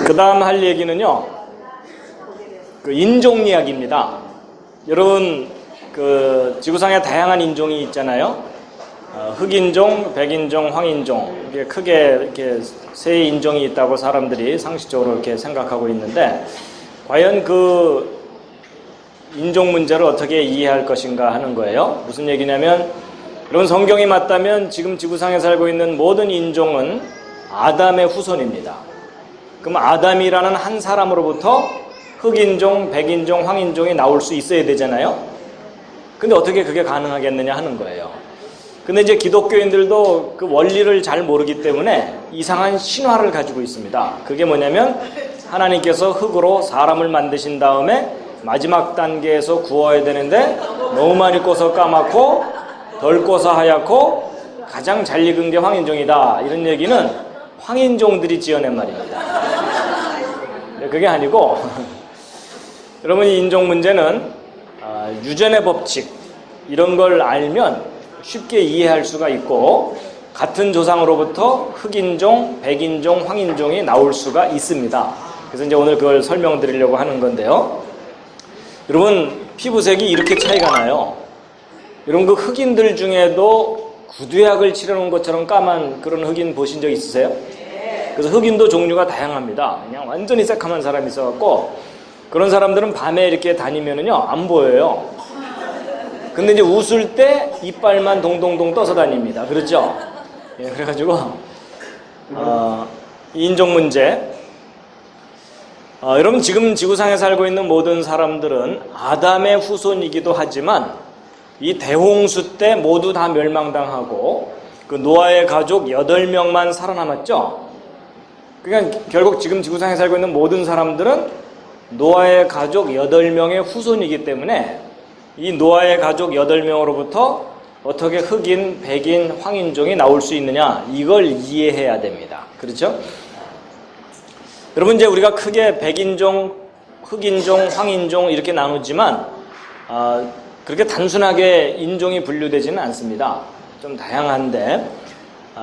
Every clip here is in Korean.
그 다음 할 얘기는요, 그 인종 이야기입니다. 여러분, 그 지구상에 다양한 인종이 있잖아요. 흑인종, 백인종, 황인종, 이게 크게 이렇게 세 인종이 있다고 사람들이 상식적으로 이렇게 생각하고 있는데, 과연 그 인종 문제를 어떻게 이해할 것인가 하는 거예요. 무슨 얘기냐면, 여러분 성경이 맞다면 지금 지구상에 살고 있는 모든 인종은 아담의 후손입니다. 그럼 아담이라는 한 사람으로부터 흑인종, 백인종, 황인종이 나올 수 있어야 되잖아요. 근데 어떻게 그게 가능하겠느냐 하는 거예요. 근데 이제 기독교인들도 그 원리를 잘 모르기 때문에 이상한 신화를 가지고 있습니다. 그게 뭐냐면 하나님께서 흙으로 사람을 만드신 다음에 마지막 단계에서 구워야 되는데 너무 많이 구워서 까맣고 덜 구워서 하얗고 가장 잘 익은 게 황인종이다. 이런 얘기는 황인종들이 지어낸 말입니다. 그게 아니고 여러분, 이 인종 문제는 유전의 법칙 이런 걸 알면 쉽게 이해할 수가 있고, 같은 조상으로부터 흑인종, 백인종, 황인종이 나올 수가 있습니다. 그래서 이제 오늘 그걸 설명드리려고 하는 건데요. 여러분, 피부색이 이렇게 차이가 나요. 여러분, 그 흑인들 중에도 구두약을 칠해놓은 것처럼 까만 그런 흑인 보신 적 있으세요? 그래서 흑인도 종류가 다양합니다. 그냥 완전히 새카만 사람이 있어갖고 그런 사람들은 밤에 이렇게 다니면은요 안 보여요. 근데 이제 웃을 때 이빨만 동동동 떠서 다닙니다. 그렇죠? 예, 그래가지고 인종 문제. 여러분, 지금 지구상에 살고 있는 모든 사람들은 아담의 후손이기도 하지만 이 대홍수 때 모두 다 멸망당하고 그 노아의 가족 8명만 살아남았죠. 그러니까 결국 지금 지구상에 살고 있는 모든 사람들은 노아의 가족 8명의 후손이기 때문에 이 노아의 가족 8명으로부터 어떻게 흑인, 백인, 황인종이 나올 수 있느냐, 이걸 이해해야 됩니다. 그렇죠? 여러분, 이제 우리가 크게 백인종, 흑인종, 황인종 이렇게 나누지만 그렇게 단순하게 인종이 분류되지는 않습니다. 좀 다양한데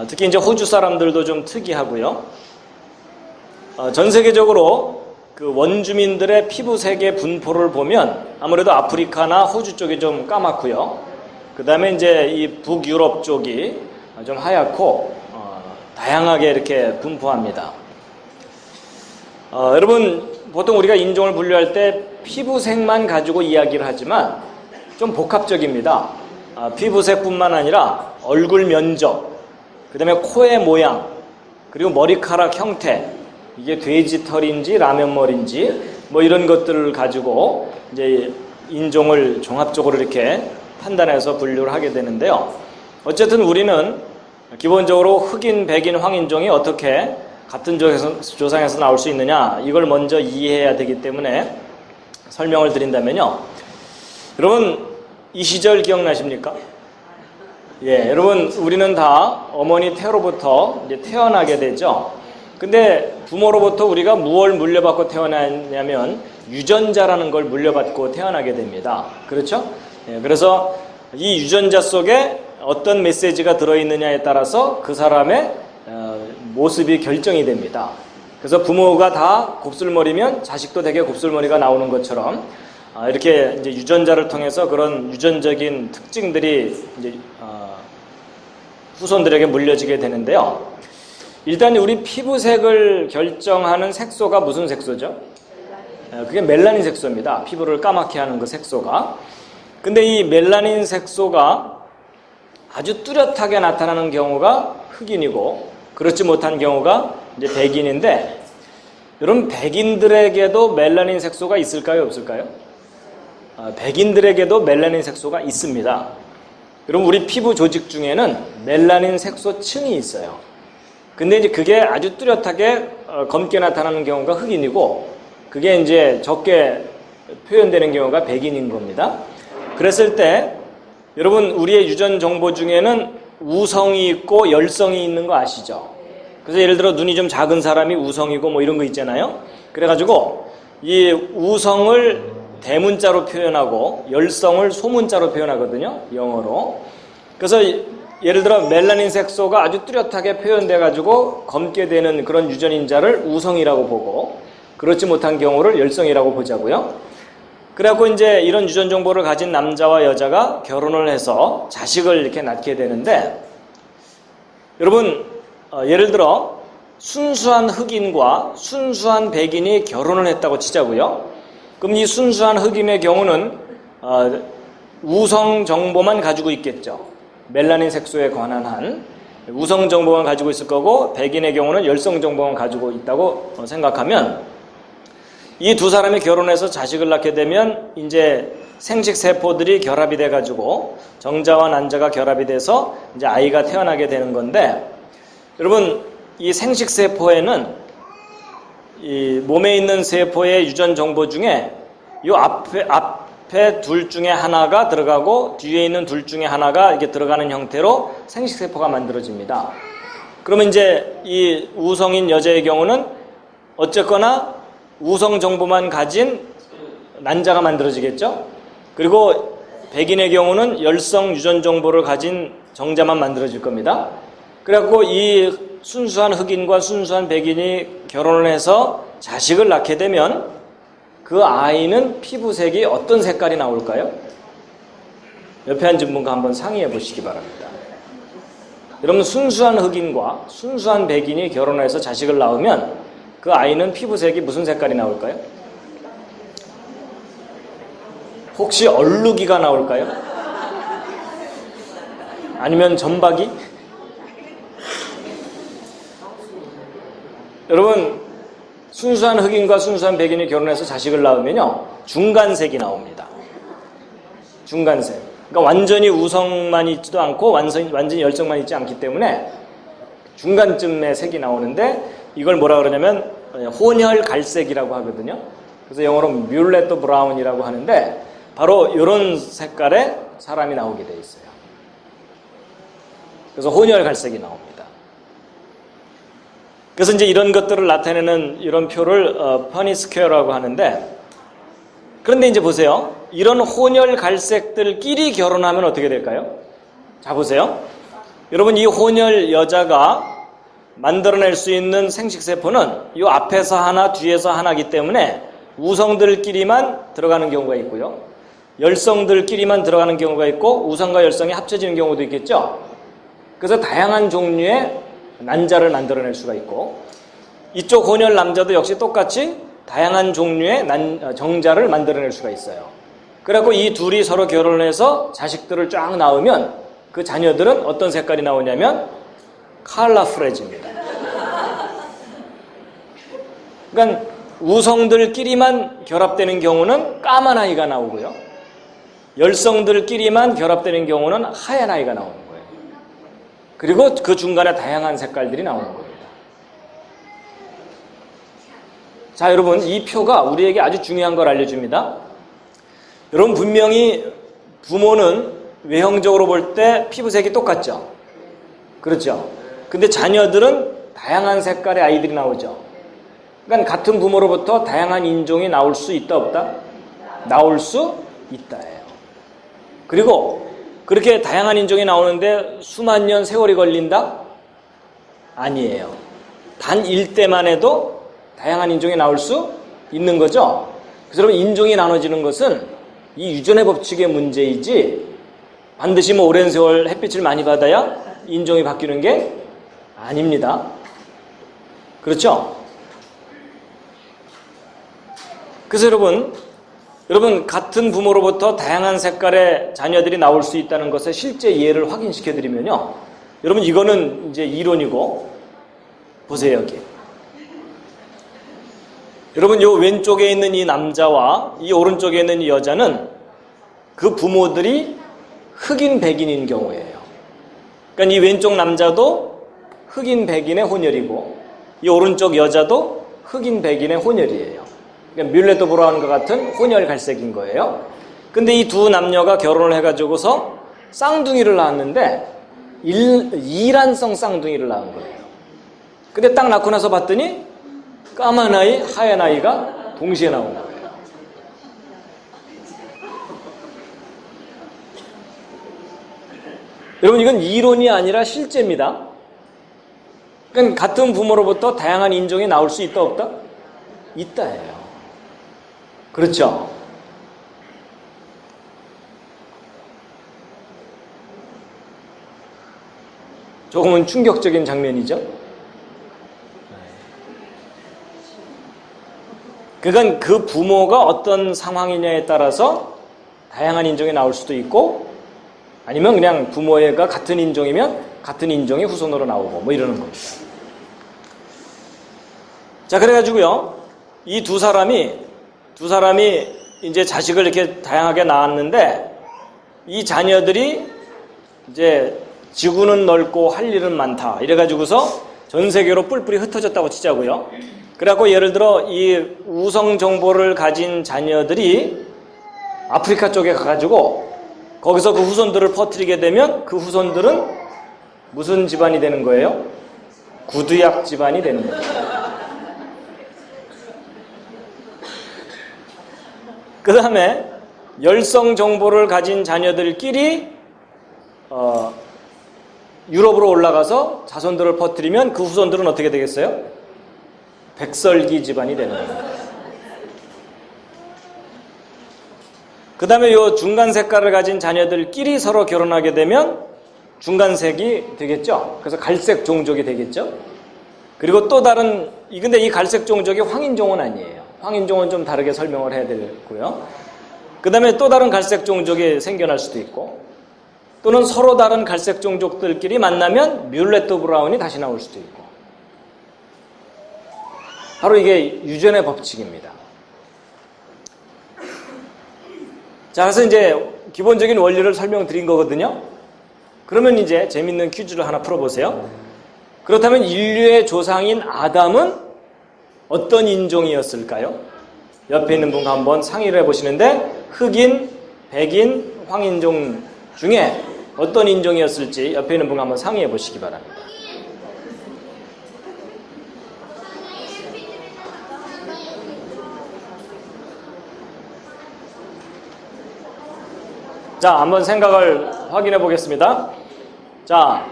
특히 이제 호주 사람들도 좀 특이하고요. 전 세계적으로 그 원주민들의 피부색의 분포를 보면 아무래도 아프리카나 호주 쪽이 좀 까맣고요. 그 다음에 이제 이 북유럽 쪽이 좀 하얗고 다양하게 이렇게 분포합니다. 여러분, 보통 우리가 인종을 분류할 때 피부색만 가지고 이야기를 하지만 좀 복합적입니다. 피부색뿐만 아니라 얼굴 면적, 그 다음에 코의 모양, 그리고 머리카락 형태, 이게 돼지 털인지 라면 머리인지 뭐 이런 것들을 가지고 이제 인종을 종합적으로 이렇게 판단해서 분류를 하게 되는데요. 어쨌든 우리는 기본적으로 흑인, 백인, 황인종이 어떻게 같은 조상에서 나올 수 있느냐, 이걸 먼저 이해해야 되기 때문에 설명을 드린다면요. 여러분, 이 시절 기억나십니까? 예, 여러분, 우리는 다 어머니 태로부터 이제 태어나게 되죠. 근데 부모로부터 우리가 무엇을 물려받고 태어나냐면 유전자라는 걸 물려받고 태어나게 됩니다. 그렇죠? 예, 그래서 이 유전자 속에 어떤 메시지가 들어있느냐에 따라서 그 사람의 모습이 결정이 됩니다. 그래서 부모가 다 곱슬머리면 자식도 되게 곱슬머리가 나오는 것처럼 이렇게 이제 유전자를 통해서 그런 유전적인 특징들이 이제 후손들에게 물려지게 되는데요. 일단 우리 피부색을 결정하는 색소가 무슨 색소죠? 그게 멜라닌 색소입니다. 피부를 까맣게 하는 그 색소가. 근데 이 멜라닌 색소가 아주 뚜렷하게 나타나는 경우가 흑인이고 그렇지 못한 경우가 이제 백인인데, 여러분, 백인들에게도 멜라닌 색소가 있을까요, 없을까요? 백인들에게도 멜라닌 색소가 있습니다. 여러분, 우리 피부 조직 중에는 멜라닌 색소층이 있어요. 근데 이제 그게 아주 뚜렷하게 검게 나타나는 경우가 흑인이고, 그게 이제 적게 표현되는 경우가 백인인 겁니다. 그랬을 때 여러분, 우리의 유전 정보 중에는 우성이 있고 열성이 있는 거 아시죠? 그래서 예를 들어 눈이 좀 작은 사람이 우성이고 뭐 이런 거 있잖아요. 그래가지고 이 우성을 대문자로 표현하고 열성을 소문자로 표현하거든요, 영어로. 그래서 예를 들어 멜라닌 색소가 아주 뚜렷하게 표현돼 가지고 검게 되는 그런 유전인자를 우성이라고 보고, 그렇지 못한 경우를 열성이라고 보자고요. 그래갖고 이제 이런 유전 정보를 가진 남자와 여자가 결혼을 해서 자식을 이렇게 낳게 되는데, 여러분 예를 들어 순수한 흑인과 순수한 백인이 결혼을 했다고 치자고요. 그럼 이 순수한 흑인의 경우는 우성 정보만 가지고 있겠죠. 멜라닌 색소에 관한 한 우성 정보만 가지고 있을 거고, 백인의 경우는 열성 정보만 가지고 있다고 생각하면, 이 두 사람이 결혼해서 자식을 낳게 되면 이제 생식 세포들이 결합이 돼 가지고 정자와 난자가 결합이 돼서 이제 아이가 태어나게 되는 건데, 여러분 이 생식 세포에는 이 몸에 있는 세포의 유전 정보 중에 이 앞에 둘 중에 하나가 들어가고 뒤에 있는 둘 중에 하나가 이렇게 들어가는 형태로 생식 세포가 만들어집니다. 그러면 이제 이 우성인 여자의 경우는 어쨌거나 우성 정보만 가진 난자가 만들어지겠죠. 그리고 백인의 경우는 열성 유전 정보를 가진 정자만 만들어질 겁니다. 그래갖고 이 순수한 흑인과 순수한 백인이 결혼을 해서 자식을 낳게 되면 그 아이는 피부색이 어떤 색깔이 나올까요? 옆에 앉은 분과 한번 상의해 보시기 바랍니다. 여러분 순수한 흑인과 순수한 백인이 결혼해서 자식을 낳으면 그 아이는 피부색이 무슨 색깔이 나올까요? 혹시 얼룩이가 나올까요? 아니면 점박이? 여러분 순수한 흑인과 순수한 백인이 결혼해서 자식을 낳으면요 중간색이 나옵니다. 중간색. 그러니까 완전히 우성만 있지도 않고 완전히 열성만 있지 않기 때문에 중간쯤의 색이 나오는데, 이걸 뭐라 그러냐면 혼혈 갈색이라고 하거든요. 그래서 영어로 뮬렛도 브라운이라고 하는데, 바로 이런 색깔의 사람이 나오게 돼 있어요. 그래서 혼혈 갈색이 나옵니다. 그래서 이제 이런 것들을 나타내는 이런 표를 퍼니 스퀘어라고 하는데, 그런데 이제 보세요. 이런 혼혈 갈색들끼리 결혼하면 어떻게 될까요? 자 보세요. 여러분 이 혼혈 여자가 만들어낼 수 있는 생식세포는 이 앞에서 하나 뒤에서 하나이기 때문에 우성들끼리만 들어가는 경우가 있고요, 열성들끼리만 들어가는 경우가 있고, 우성과 열성이 합쳐지는 경우도 있겠죠. 그래서 다양한 종류의 난자를 만들어낼 수가 있고, 이쪽 혼혈 남자도 역시 똑같이 다양한 종류의 정자를 만들어낼 수가 있어요. 그래갖고 이 둘이 서로 결혼해서 자식들을 쫙 낳으면 그 자녀들은 어떤 색깔이 나오냐면 컬러풀해집니다. 그러니까 우성들끼리만 결합되는 경우는 까만 아이가 나오고요, 열성들끼리만 결합되는 경우는 하얀 아이가 나오는 거예요. 그리고 그 중간에 다양한 색깔들이 나오는 겁니다. 자 여러분 이 표가 우리에게 아주 중요한 걸 알려줍니다. 여러분 분명히 부모는 외형적으로 볼 때 피부색이 똑같죠. 그렇죠. 근데 자녀들은 다양한 색깔의 아이들이 나오죠. 그러니까 같은 부모로부터 다양한 인종이 나올 수 있다 없다? 나올 수 있다예요. 그리고 그렇게 다양한 인종이 나오는데 수만 년 세월이 걸린다? 아니에요. 단 일대만 해도 다양한 인종이 나올 수 있는 거죠. 그래서 여러분 인종이 나눠지는 것은 이 유전의 법칙의 문제이지 반드시 뭐 오랜 세월 햇빛을 많이 받아야 인종이 바뀌는 게 아닙니다. 그렇죠? 그래서 여러분 같은 부모로부터 다양한 색깔의 자녀들이 나올 수 있다는 것의 실제 예를 확인시켜 드리면요, 여러분 이거는 이제 이론이고, 보세요 여기. 여러분 요 왼쪽에 있는 이 남자와 이 오른쪽에 있는 이 여자는 그 부모들이 흑인 백인인 경우예요. 그러니까 이 왼쪽 남자도 흑인 백인의 혼혈이고 이 오른쪽 여자도 흑인 백인의 혼혈이에요. 그러니까 뮬렛도 브라운과 같은 혼혈 갈색인 거예요. 근데 이 두 남녀가 결혼을 해가지고서 쌍둥이를 낳았는데 이란성 쌍둥이를 낳은 거예요. 근데 딱 낳고 나서 봤더니 까만 아이, 하얀 아이가 동시에 나온 거예요. 여러분 이건 이론이 아니라 실제입니다. 그러니까 같은 부모로부터 다양한 인종이 나올 수 있다 없다? 있다예요. 그렇죠? 조금은 충격적인 장면이죠. 그건 그 부모가 어떤 상황이냐에 따라서 다양한 인종이 나올 수도 있고 아니면 그냥 부모가 같은 인종이면 같은 인종의 후손으로 나오고 뭐 이러는 겁니다. 자, 그래가지고요, 이 두 사람이 이제 자식을 이렇게 다양하게 낳았는데 이 자녀들이 이제 지구는 넓고 할 일은 많다 이래가지고서 전 세계로 뿔뿔이 흩어졌다고 치자고요. 그래갖고 예를 들어 이 우성 정보를 가진 자녀들이 아프리카 쪽에 가가지고 거기서 그 후손들을 퍼뜨리게 되면 그 후손들은 무슨 집안이 되는 거예요? 구두약 집안이 되는 거예요. 그 다음에 열성 정보를 가진 자녀들끼리 유럽으로 올라가서 자손들을 퍼뜨리면 그 후손들은 어떻게 되겠어요? 백설기 집안이 되는 겁니다. 그 다음에 요 중간 색깔을 가진 자녀들끼리 서로 결혼하게 되면 중간색이 되겠죠. 그래서 갈색 종족이 되겠죠. 그리고 또 다른, 근데 이 갈색 종족이 황인종은 아니에요. 황인종은 좀 다르게 설명을 해야 되고요. 그 다음에 또 다른 갈색 종족이 생겨날 수도 있고, 또는 서로 다른 갈색 종족들끼리 만나면 뮬레토 브라운이 다시 나올 수도 있고. 바로 이게 유전의 법칙입니다. 자, 그래서 이제 기본적인 원리를 설명드린 거거든요. 그러면 이제 재밌는 퀴즈를 하나 풀어보세요. 그렇다면 인류의 조상인 아담은 어떤 인종이었을까요? 옆에 있는 분과 한번 상의를 해보시는데 흑인, 백인, 황인종 중에 어떤 인종이었을지 옆에 있는 분과 한번 상의해 보시기 바랍니다. 자, 한번 생각을 확인해 보겠습니다. 자,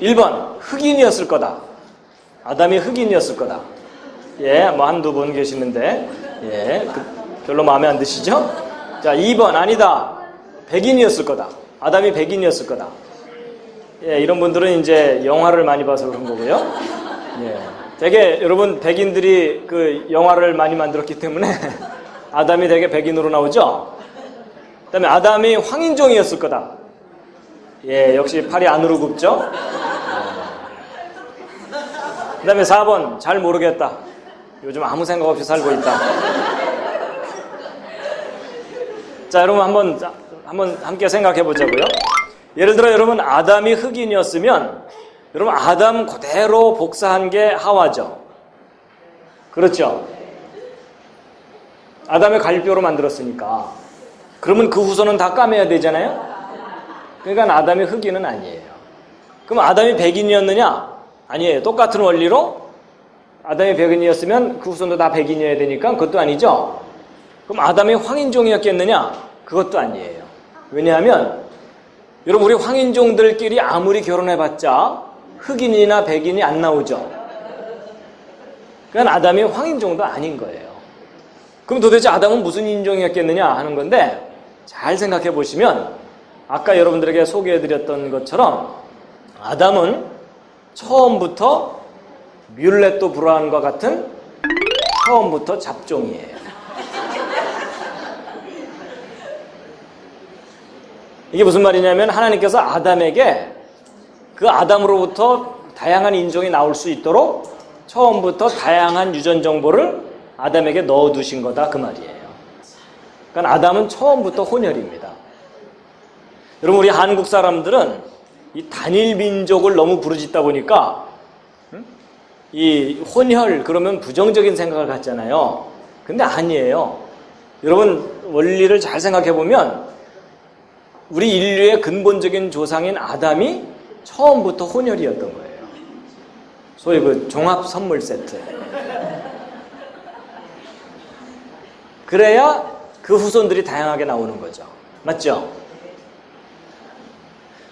1번 흑인이었을 거다. 아담이 흑인이었을 거다. 예, 뭐 한두 분 계시는데 예, 별로 마음에 안 드시죠? 자, 2번 아니다. 백인이었을 거다. 아담이 백인이었을 거다. 예, 이런 분들은 이제 영화를 많이 봐서 그런 거고요. 예, 되게 여러분 백인들이 그 영화를 많이 만들었기 때문에 아담이 되게 백인으로 나오죠. 그 다음에 아담이 황인종이었을 거다. 예, 역시 팔이 안으로 굽죠. 그 다음에 4번 잘 모르겠다. 요즘 아무 생각 없이 살고 있다. 자, 여러분 한번 함께 생각해 보자고요. 예를 들어 여러분 아담이 흑인이었으면 여러분 아담 그대로 복사한 게 하와죠. 그렇죠? 아담의 갈비뼈로 만들었으니까. 그러면 그 후손은 다 까매야 되잖아요. 그러니까 아담이 흑인은 아니에요. 그럼 아담이 백인이었느냐? 아니에요. 똑같은 원리로 아담이 백인이었으면 그 후손도 다 백인이어야 되니까 그것도 아니죠. 그럼 아담이 황인종이었겠느냐? 그것도 아니에요. 왜냐하면 여러분 우리 황인종들끼리 아무리 결혼해봤자 흑인이나 백인이 안 나오죠. 그러니까 아담이 황인종도 아닌 거예요. 그럼 도대체 아담은 무슨 인종이었겠느냐 하는 건데 잘 생각해 보시면 아까 여러분들에게 소개해드렸던 것처럼 아담은 처음부터 뮬레토 브라운과 같은 처음부터 잡종이에요. 이게 무슨 말이냐면 하나님께서 아담에게 그 아담으로부터 다양한 인종이 나올 수 있도록 처음부터 다양한 유전 정보를 아담에게 넣어두신 거다 그 말이에요. 그러니까 아담은 처음부터 혼혈입니다. 여러분 우리 한국 사람들은 이 단일 민족을 너무 부르짖다 보니까 이 혼혈 그러면 부정적인 생각을 갖잖아요. 근데 아니에요. 여러분 원리를 잘 생각해 보면 우리 인류의 근본적인 조상인 아담이 처음부터 혼혈이었던 거예요. 소위 그 종합 선물 세트. 그래야 그 후손들이 다양하게 나오는 거죠. 맞죠?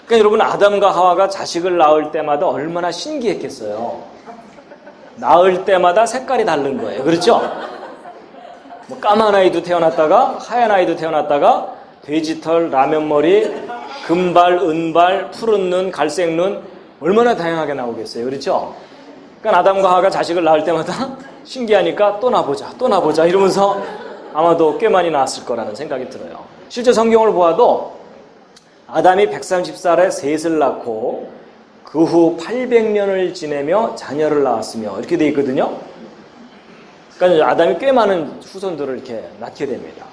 그러니까 여러분, 아담과 하와가 자식을 낳을 때마다 얼마나 신기했겠어요. 낳을 때마다 색깔이 다른 거예요. 그렇죠? 뭐 까만 아이도 태어났다가 하얀 아이도 태어났다가 돼지털, 라면머리, 금발, 은발, 푸른 눈, 갈색 눈, 얼마나 다양하게 나오겠어요. 그렇죠? 그러니까 아담과 하와가 자식을 낳을 때마다 신기하니까 또 나보자 이러면서 아마도 꽤 많이 낳았을 거라는 생각이 들어요. 실제 성경을 보아도 아담이 130살에 셋을 낳고 그 후 800년을 지내며 자녀를 낳았으며 이렇게 돼 있거든요. 그러니까 아담이 꽤 많은 후손들을 이렇게 낳게 됩니다.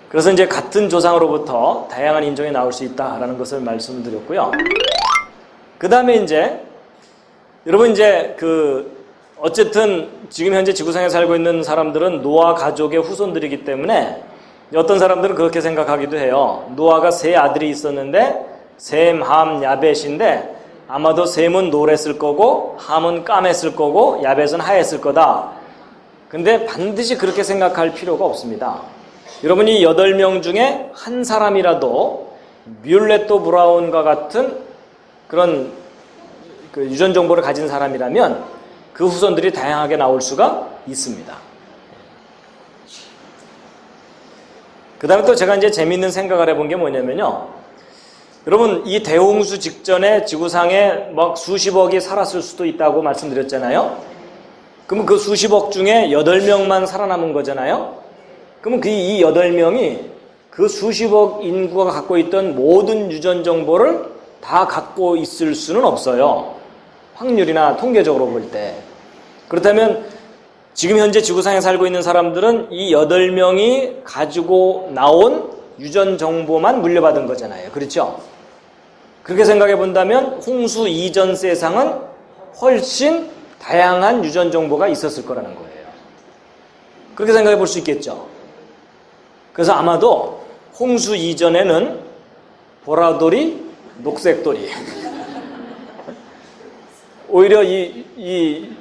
그래서 이제 같은 조상으로부터 다양한 인종이 나올 수 있다라는 것을 말씀을 드렸고요. 그 다음에 이제 여러분, 이제 어쨌든 지금 현재 지구상에 살고 있는 사람들은 노아 가족의 후손들이기 때문에 어떤 사람들은 그렇게 생각하기도 해요. 노아가 세 아들이 있었는데 셈, 함, 야벳인데 아마도 셈은 노랬을 거고 함은 까맸을 거고 야벳은 하였을 거다. 근데 반드시 그렇게 생각할 필요가 없습니다. 여러분이 8명 중에 한 사람이라도 뮬렛도 브라운과 같은 그런 유전 정보를 가진 사람이라면 그 후손들이 다양하게 나올 수가 있습니다. 그 다음에 또 제가 이제 재미있는 생각을 해본 게 뭐냐면요. 여러분, 이 대홍수 직전에 지구상에 막 수십억이 살았을 수도 있다고 말씀드렸잖아요. 그러면 그 수십억 중에 8명만 살아남은 거잖아요. 그러면 이 8명이 그 수십억 인구가 갖고 있던 모든 유전 정보를 다 갖고 있을 수는 없어요. 확률이나 통계적으로 볼 때. 그렇다면 지금 현재 지구상에 살고 있는 사람들은 이 8명이 가지고 나온 유전 정보만 물려받은 거잖아요. 그렇죠? 그렇게 생각해 본다면 홍수 이전 세상은 훨씬 다양한 유전 정보가 있었을 거라는 거예요. 그렇게 생각해 볼 수 있겠죠? 그래서 아마도 홍수 이전에는 보라돌이, 녹색돌이 오히려 이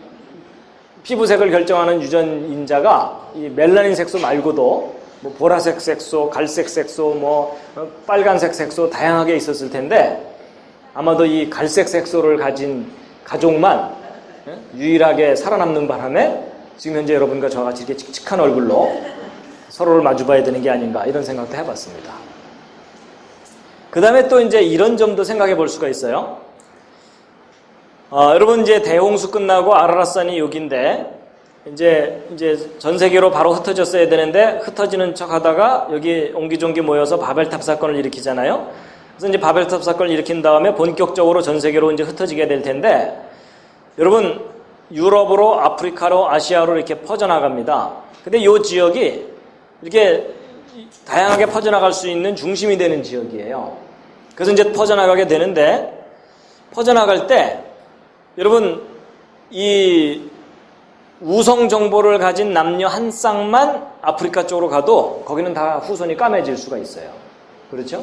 피부색을 결정하는 유전인자가 이 멜라닌 색소 말고도 뭐 보라색 색소, 갈색 색소, 빨간색 색소 다양하게 있었을 텐데 아마도 이 갈색 색소를 가진 가족만 유일하게 살아남는 바람에 지금 현재 여러분과 저와 같이 이렇게 칙칙한 얼굴로 서로를 마주봐야 되는 게 아닌가 이런 생각도 해봤습니다. 그 다음에 또 이제 이런 점도 생각해 볼 수가 있어요. 여러분, 이제 대홍수 끝나고 아라랏산이 여기인데 이제 전 세계로 바로 흩어졌어야 되는데 흩어지는 척 하다가 여기 옹기종기 모여서 바벨탑 사건을 일으키잖아요. 그래서 이제 바벨탑 사건을 일으킨 다음에 본격적으로 전 세계로 이제 흩어지게 될 텐데 여러분, 유럽으로, 아프리카로, 아시아로 이렇게 퍼져나갑니다. 근데 이 지역이 이렇게 다양하게 퍼져나갈 수 있는 중심이 되는 지역이에요. 그래서 이제 퍼져나가게 되는데 퍼져나갈 때 여러분, 이 우성 정보를 가진 남녀 한 쌍만 아프리카 쪽으로 가도 거기는 다 후손이 까매질 수가 있어요. 그렇죠?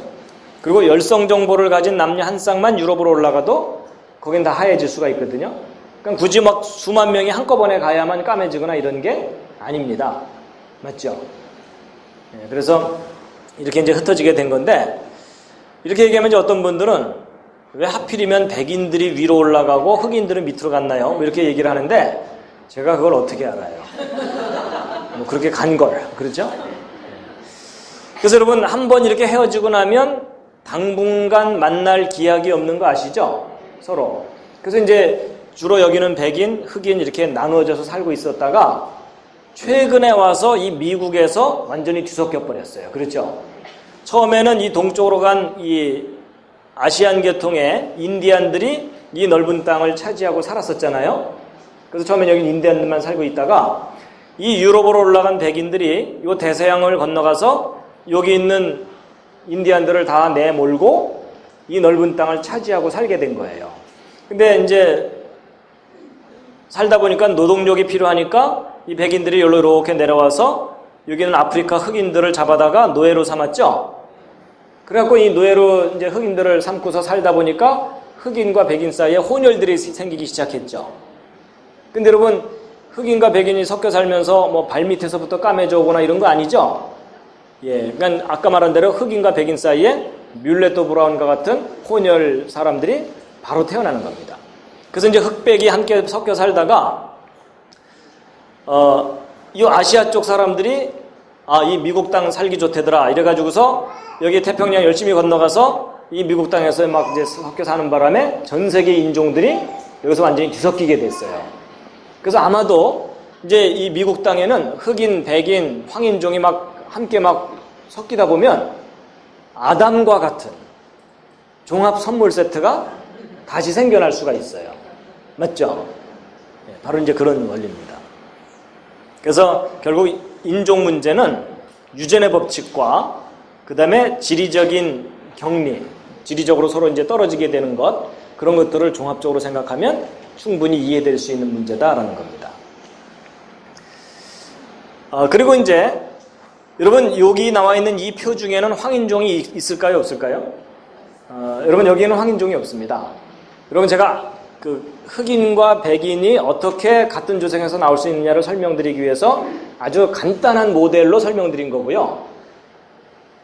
그리고 열성 정보를 가진 남녀 한 쌍만 유럽으로 올라가도 거긴 다 하얘질 수가 있거든요. 그러니까 굳이 막 수만 명이 한꺼번에 가야만 까매지거나 이런 게 아닙니다. 맞죠? 네, 그래서 이렇게 이제 흩어지게 된 건데 이렇게 얘기하면 이제 어떤 분들은 왜 하필이면 백인들이 위로 올라가고 흑인들은 밑으로 갔나요? 뭐 이렇게 얘기를 하는데 제가 그걸 어떻게 알아요? 뭐 그렇게 간 걸. 그렇죠? 그래서 여러분, 한번 이렇게 헤어지고 나면 당분간 만날 기약이 없는 거 아시죠? 서로. 그래서 이제 주로 여기는 백인, 흑인 이렇게 나누어져서 살고 있었다가 최근에 와서 이 미국에서 완전히 뒤섞여 버렸어요. 그렇죠? 처음에는 이 동쪽으로 간 이 아시안 계통의 인디안들이 이 넓은 땅을 차지하고 살았었잖아요. 그래서 처음엔 여기 인디안들만 살고 있다가 이 유럽으로 올라간 백인들이 이 대서양을 건너가서 여기 있는 인디안들을 다 내몰고 이 넓은 땅을 차지하고 살게 된 거예요. 근데 이제 살다 보니까 노동력이 필요하니까 이 백인들이 여기로 이렇게 내려와서 여기는 아프리카 흑인들을 잡아다가 노예로 삼았죠. 그래갖고 이 노예로 이제 흑인들을 삼고서 살다 보니까 흑인과 백인 사이에 혼혈들이 생기기 시작했죠. 근데 여러분, 흑인과 백인이 섞여 살면서 뭐 발밑에서부터 까매져 오거나 이런 거 아니죠? 예, 그러니까 아까 말한 대로 흑인과 백인 사이에 뮬레토 브라운과 같은 혼혈 사람들이 바로 태어나는 겁니다. 그래서 이제 흑백이 함께 섞여 살다가 이 아시아 쪽 사람들이 이 미국 땅 살기 좋대더라 이래가지고서 여기 태평양 열심히 건너가서 이 미국 땅에서 막 이제 섞여 사는 바람에 전 세계 인종들이 여기서 완전히 뒤섞이게 됐어요. 그래서 아마도 이제 이 미국 땅에는 흑인, 백인, 황인종이 막 함께 막 섞이다 보면 아담과 같은 종합 선물 세트가 다시 생겨날 수가 있어요. 맞죠? 바로 이제 그런 원리입니다. 그래서 결국 인종 문제는 유전의 법칙과 그 다음에 지리적인 격리, 지리적으로 서로 이제 떨어지게 되는 것, 그런 것들을 종합적으로 생각하면 충분히 이해될 수 있는 문제다라는 겁니다. 그리고 이제 여러분 여기 나와 있는 이 표 중에는 황인종이 있을까요? 없을까요? 여러분 여기에는 황인종이 없습니다. 여러분 제가 그 흑인과 백인이 어떻게 같은 조상에서 나올 수 있느냐를 설명드리기 위해서 아주 간단한 모델로 설명드린 거고요.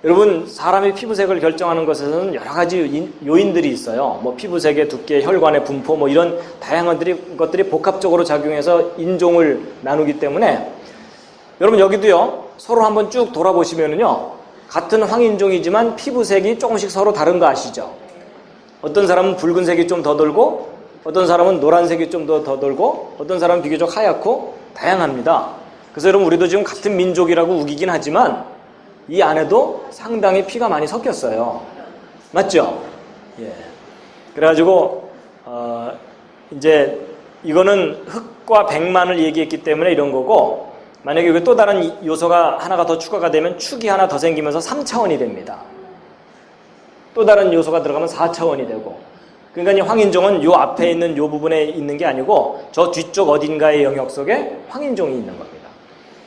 여러분 사람의 피부색을 결정하는 것에서는 여러 가지 요인들이 있어요. 뭐 피부색의 두께, 혈관의 분포 뭐 이런 다양한 것들이 복합적으로 작용해서 인종을 나누기 때문에 여러분 여기도요. 서로 한번 쭉 돌아보시면은요. 같은 황인종이지만 피부색이 조금씩 서로 다른 거 아시죠? 어떤 사람은 붉은색이 좀 더 돌고 어떤 사람은 노란색이 좀 더 돌고 어떤 사람은 비교적 하얗고 다양합니다. 그래서 여러분 우리도 지금 같은 민족이라고 우기긴 하지만 이 안에도 상당히 피가 많이 섞였어요. 맞죠? 예. 그래가지고 이제 이거는 흑과 백만을 얘기했기 때문에 이런 거고 만약에 여기 또 다른 요소가 하나가 더 추가가 되면 축이 하나 더 생기면서 3차원이 됩니다. 또 다른 요소가 들어가면 4차원이 되고 그러니까 이 황인종은 요 앞에 있는 요 부분에 있는 게 아니고 저 뒤쪽 어딘가의 영역 속에 황인종이 있는 겁니다.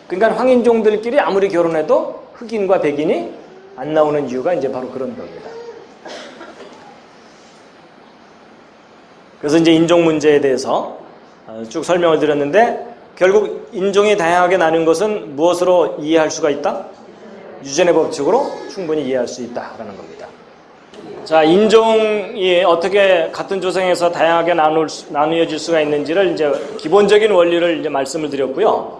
그러니까 황인종들끼리 아무리 결혼해도 흑인과 백인이 안 나오는 이유가 이제 바로 그런 겁니다. 그래서 이제 인종 문제에 대해서 쭉 설명을 드렸는데 결국 인종이 다양하게 나눈 것은 무엇으로 이해할 수가 있다? 유전의 법칙으로 충분히 이해할 수 있다라는 겁니다. 자, 인종이 어떻게 같은 조상에서 다양하게 나누어질 수가 있는지를 이제 기본적인 원리를 이제 말씀을 드렸고요.